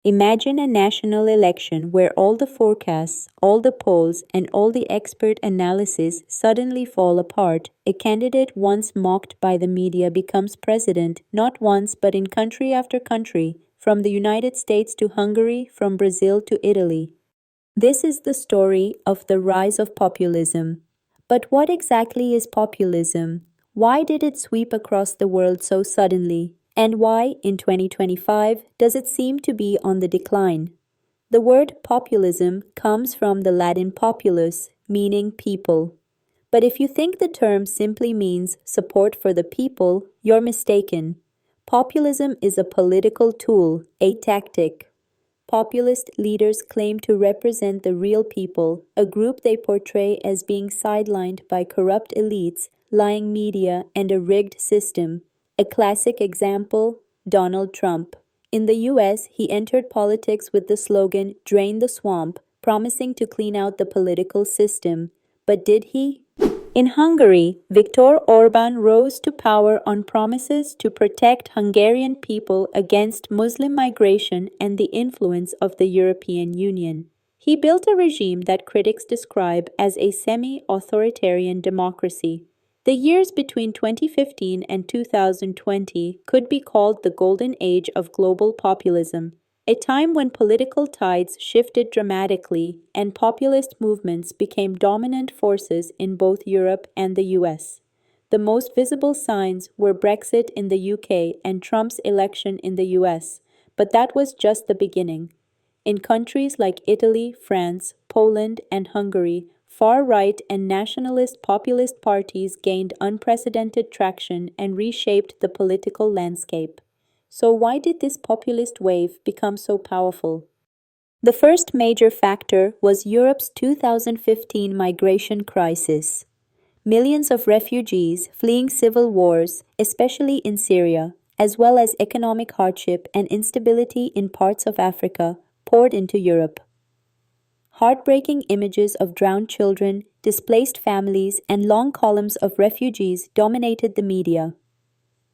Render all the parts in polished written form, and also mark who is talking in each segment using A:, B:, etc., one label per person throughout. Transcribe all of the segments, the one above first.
A: Imagine a national election where all the forecasts, all the polls, and all the expert analysis suddenly fall apart. A candidate once mocked by the media becomes president, not once but in country after country, from the United States to Hungary, from Brazil to Italy. This is the story of the rise of populism. But what exactly is populism? Why did it sweep across the world so suddenly? And why, in 2025, does it seem to be on the decline? The word populism comes from the Latin populus, meaning people. But if you think the term simply means support for the people, you're mistaken. Populism is a political tool, a tactic. Populist leaders claim to represent the real people, a group they portray as being sidelined by corrupt elites, lying media, and a rigged system. A classic example, Donald Trump. In the US, he entered politics with the slogan, "Drain the swamp," promising to clean out the political system. But did he? In Hungary, Viktor Orbán rose to power on promises to protect Hungarian people against Muslim migration and the influence of the European Union. He built a regime that critics describe as a semi-authoritarian democracy. The years between 2015 and 2020 could be called the golden age of global populism, a time when political tides shifted dramatically and populist movements became dominant forces in both Europe and the US. The most visible signs were Brexit in the UK and Trump's election in the US, but that was just the beginning. In countries like Italy, France, Poland, and Hungary, far-right and nationalist populist parties gained unprecedented traction and reshaped the political landscape. So why did this populist wave become so powerful? The first major factor was Europe's 2015 migration crisis. Millions of refugees fleeing civil wars, especially in Syria, as well as economic hardship and instability in parts of Africa, poured into Europe. Heartbreaking images of drowned children, displaced families, and long columns of refugees dominated the media.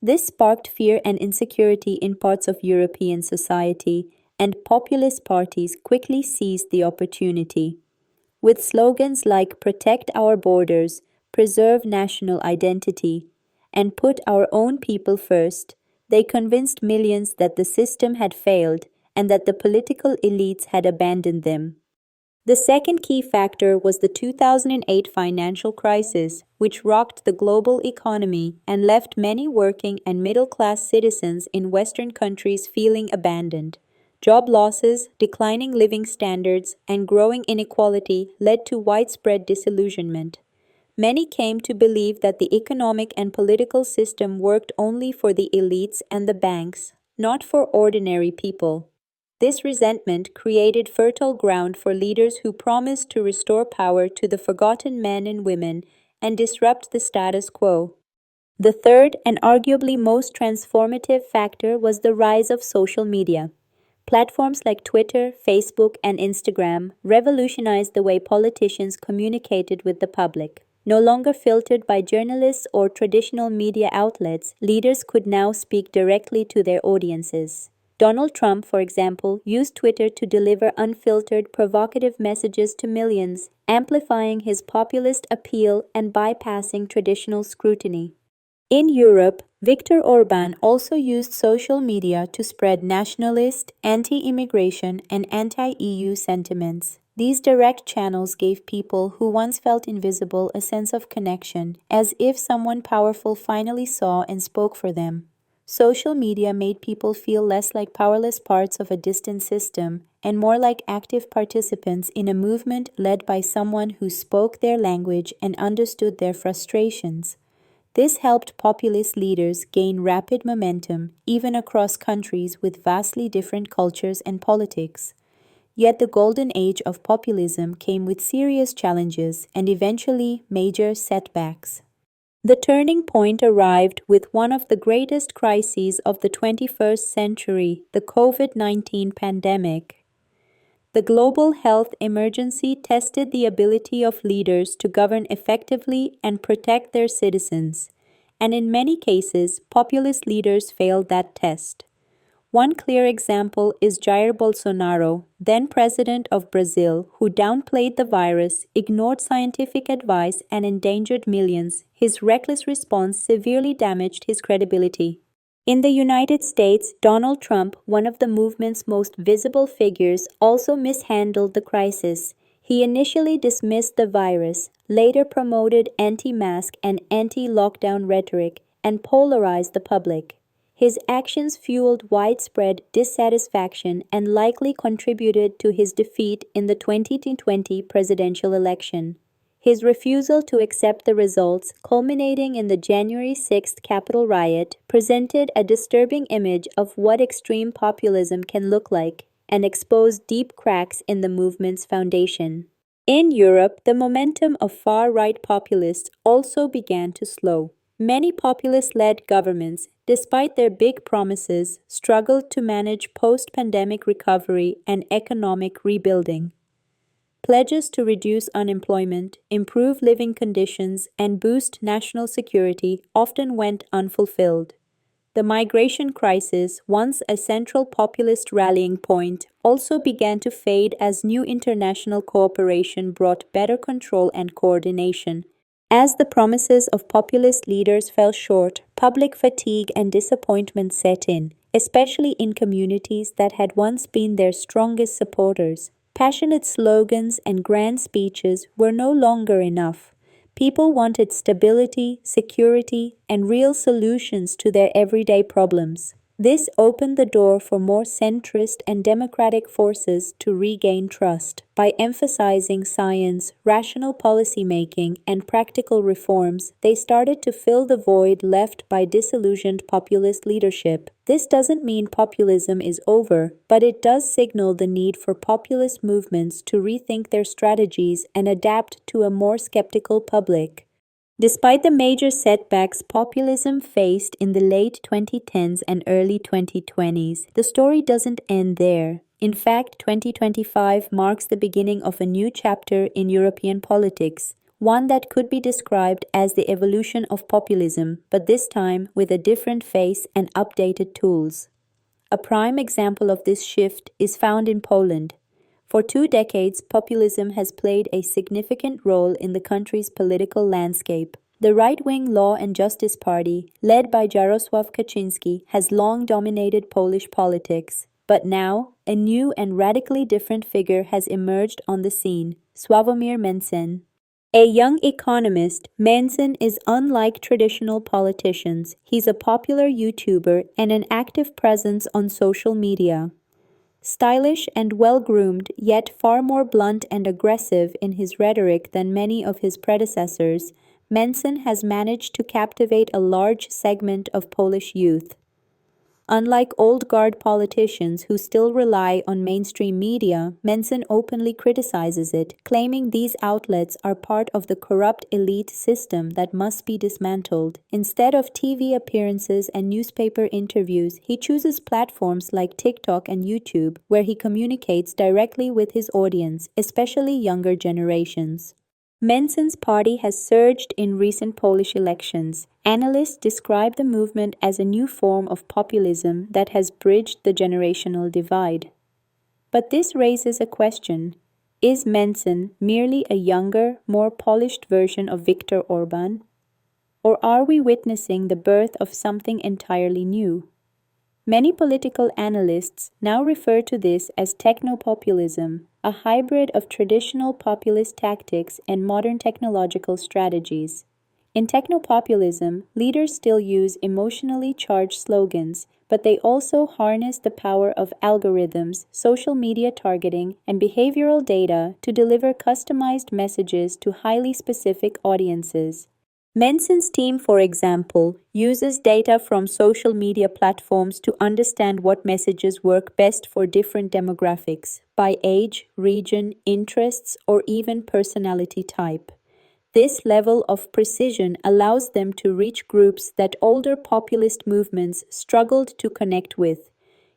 A: This sparked fear and insecurity in parts of European society, and populist parties quickly seized the opportunity. With slogans like "Protect our borders," "Preserve national identity," and "Put our own people first," they convinced millions that the system had failed and that the political elites had abandoned them. The second key factor was the 2008 financial crisis, which rocked the global economy and left many working and middle-class citizens in Western countries feeling abandoned. Job losses, declining living standards, and growing inequality led to widespread disillusionment. Many came to believe that the economic and political system worked only for the elites and the banks, not for ordinary people. This resentment created fertile ground for leaders who promised to restore power to the forgotten men and women and disrupt the status quo. The third and arguably most transformative factor was the rise of social media. Platforms like Twitter, Facebook, and Instagram revolutionized the way politicians communicated with the public. No longer filtered by journalists or traditional media outlets, leaders could now speak directly to their audiences. Donald Trump, for example, used Twitter to deliver unfiltered, provocative messages to millions, amplifying his populist appeal and bypassing traditional scrutiny. In Europe, Viktor Orbán also used social media to spread nationalist, anti-immigration, and anti-EU sentiments. These direct channels gave people who once felt invisible a sense of connection, as if someone powerful finally saw and spoke for them. Social media made people feel less like powerless parts of a distant system and more like active participants in a movement led by someone who spoke their language and understood their frustrations. This helped populist leaders gain rapid momentum, even across countries with vastly different cultures and politics. Yet the golden age of populism came with serious challenges and eventually major setbacks. The turning point arrived with one of the greatest crises of the 21st century, the COVID-19 pandemic. The global health emergency tested the ability of leaders to govern effectively and protect their citizens, and in many cases, populist leaders failed that test. One clear example is Jair Bolsonaro, then president of Brazil, who downplayed the virus, ignored scientific advice, and endangered millions. His reckless response severely damaged his credibility. In the United States, Donald Trump, one of the movement's most visible figures, also mishandled the crisis. He initially dismissed the virus, later promoted anti-mask and anti-lockdown rhetoric, and polarized the public. His actions fueled widespread dissatisfaction and likely contributed to his defeat in the 2020 presidential election. His refusal to accept the results, culminating in the January 6th Capitol riot, presented a disturbing image of what extreme populism can look like and exposed deep cracks in the movement's foundation. In Europe, the momentum of far-right populists also began to slow. Many populist-led governments, despite their big promises, struggled to manage post-pandemic recovery and economic rebuilding. Pledges to reduce unemployment, improve living conditions, and boost national security often went unfulfilled. The migration crisis, once a central populist rallying point, also began to fade as new international cooperation brought better control and coordination. As the promises of populist leaders fell short, public fatigue and disappointment set in, especially in communities that had once been their strongest supporters. Passionate slogans and grand speeches were no longer enough. People wanted stability, security, and real solutions to their everyday problems. This opened the door for more centrist and democratic forces to regain trust. By emphasizing science, rational policymaking, and practical reforms, they started to fill the void left by disillusioned populist leadership. This doesn't mean populism is over, but it does signal the need for populist movements to rethink their strategies and adapt to a more skeptical public. Despite the major setbacks populism faced in the late 2010s and early 2020s, the story doesn't end there. In fact, 2025 marks the beginning of a new chapter in European politics, one that could be described as the evolution of populism, but this time with a different face and updated tools. A prime example of this shift is found in Poland. For 2 decades, populism has played a significant role in the country's political landscape. The right-wing Law and Justice Party, led by Jarosław Kaczynski, has long dominated Polish politics. But now, a new and radically different figure has emerged on the scene, Sławomir Mencen. A young economist, Mencen is unlike traditional politicians. He's a popular YouTuber and an active presence on social media. Stylish and well-groomed, yet far more blunt and aggressive in his rhetoric than many of his predecessors, Mencen has managed to captivate a large segment of Polish youth. Unlike old-guard politicians who still rely on mainstream media, Mencen openly criticizes it, claiming these outlets are part of the corrupt elite system that must be dismantled. Instead of TV appearances and newspaper interviews, he chooses platforms like TikTok and YouTube, where he communicates directly with his audience, especially younger generations. Mencen's party has surged in recent Polish elections. Analysts describe the movement as a new form of populism that has bridged the generational divide. But this raises a question. Is Mencen merely a younger, more polished version of Viktor Orbán? Or are we witnessing the birth of something entirely new? Many political analysts now refer to this as technopopulism, a hybrid of traditional populist tactics and modern technological strategies. In technopopulism, leaders still use emotionally charged slogans, but they also harness the power of algorithms, social media targeting, and behavioral data to deliver customized messages to highly specific audiences. Mencen's team, for example, uses data from social media platforms to understand what messages work best for different demographics, by age, region, interests, or even personality type. This level of precision allows them to reach groups that older populist movements struggled to connect with.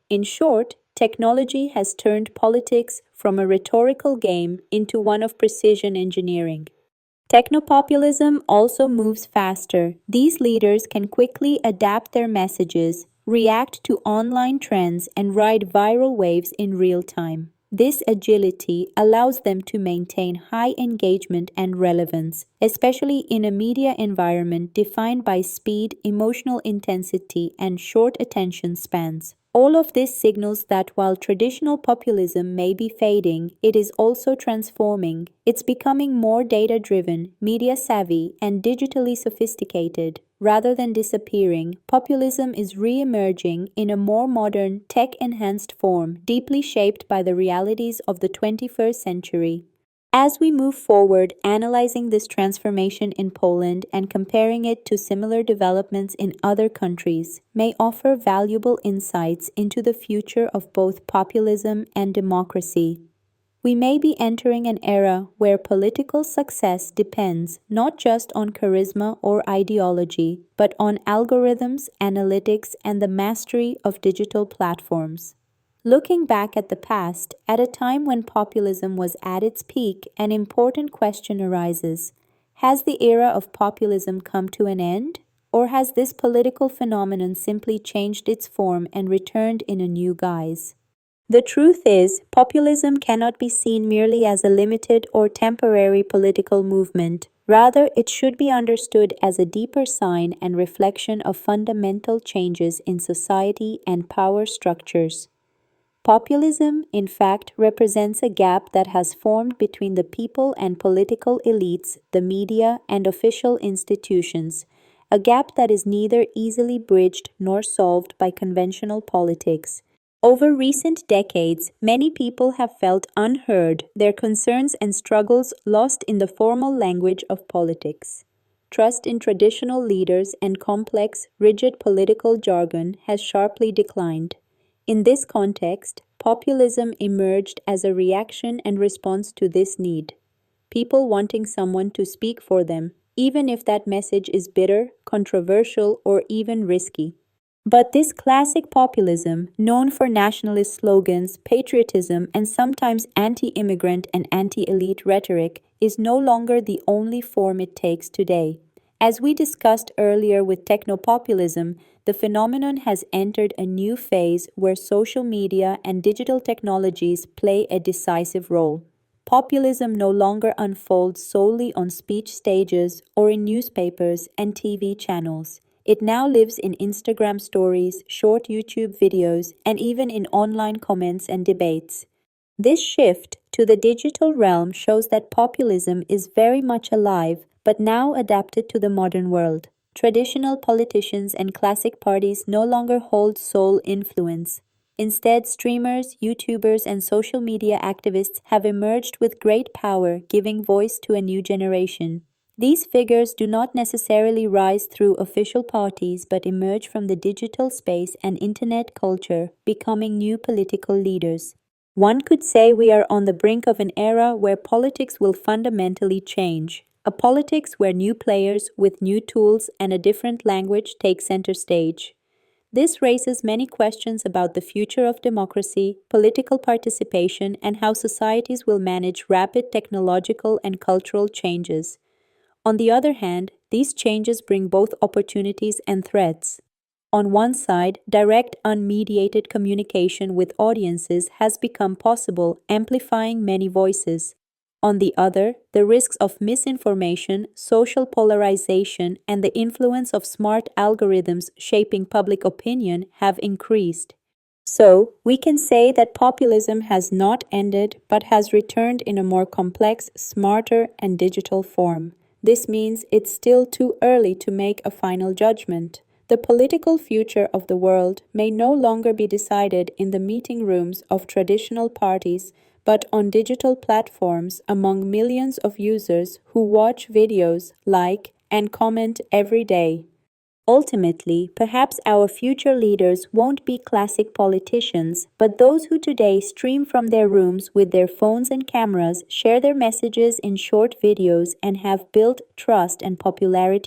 A: In short, technology has turned politics from a rhetorical game into one of precision engineering. Technopopulism also moves faster. These leaders can quickly adapt their messages, react to online trends, and ride viral waves in real time. This agility allows them to maintain high engagement and relevance, especially in a media environment defined by speed, emotional intensity, and short attention spans. All of this signals that while traditional populism may be fading, it is also transforming. It's becoming more data driven, media savvy, and digitally sophisticated. Rather than disappearing, populism is re emerging in a more modern, tech enhanced form, deeply shaped by the realities of the 21st century. As we move forward, analyzing this transformation in Poland and comparing it to similar developments in other countries may offer valuable insights into the future of both populism and democracy. We may be entering an era where political success depends not just on charisma or ideology, but on algorithms, analytics, and the mastery of digital platforms. Looking back at the past, at a time when populism was at its peak, an important question arises. Has the era of populism come to an end? Or has this political phenomenon simply changed its form and returned in a new guise? The truth is, populism cannot be seen merely as a limited or temporary political movement. Rather, it should be understood as a deeper sign and reflection of fundamental changes in society and power structures. Populism, in fact, represents a gap that has formed between the people and political elites, the media, and official institutions, a gap that is neither easily bridged nor solved by conventional politics. Over recent decades, many people have felt unheard, their concerns and struggles lost in the formal language of politics. Trust in traditional leaders and complex, rigid political jargon has sharply declined. In this context, populism emerged as a reaction and response to this need. People wanting someone to speak for them, even if that message is bitter, controversial, or even risky. But this classic populism, known for nationalist slogans, patriotism, and sometimes anti immigrant and anti elite rhetoric, is no longer the only form it takes today. As we discussed earlier with technopopulism, the phenomenon has entered a new phase where social media and digital technologies play a decisive role. Populism no longer unfolds solely on speech stages or in newspapers and TV channels. It now lives in Instagram stories, short YouTube videos, and even in online comments and debates. This shift to the digital realm shows that populism is very much alive, but now adapted to the modern world. Traditional politicians and classic parties no longer hold sole influence. Instead, streamers, YouTubers, and social media activists have emerged with great power, giving voice to a new generation. These figures do not necessarily rise through official parties but emerge from the digital space and internet culture, becoming new political leaders. One could say we are on the brink of an era where politics will fundamentally change. A politics where new players with new tools and a different language take center stage. This raises many questions about the future of democracy, political participation, and how societies will manage rapid technological and cultural changes. On the other hand, these changes bring both opportunities and threats. On one side, direct, unmediated communication with audiences has become possible, amplifying many voices. On the other, the risks of misinformation, social polarization, and the influence of smart algorithms shaping public opinion have increased. So, we can say that populism has not ended but has returned in a more complex, smarter, and digital form. This means it's still too early to make a final judgment. The political future of the world may no longer be decided in the meeting rooms of traditional parties, but on digital platforms among millions of users who watch videos, like, and comment every day. Ultimately, perhaps our future leaders won't be classic politicians, but those who today stream from their rooms with their phones and cameras, share their messages in short videos, and have built trust and popularity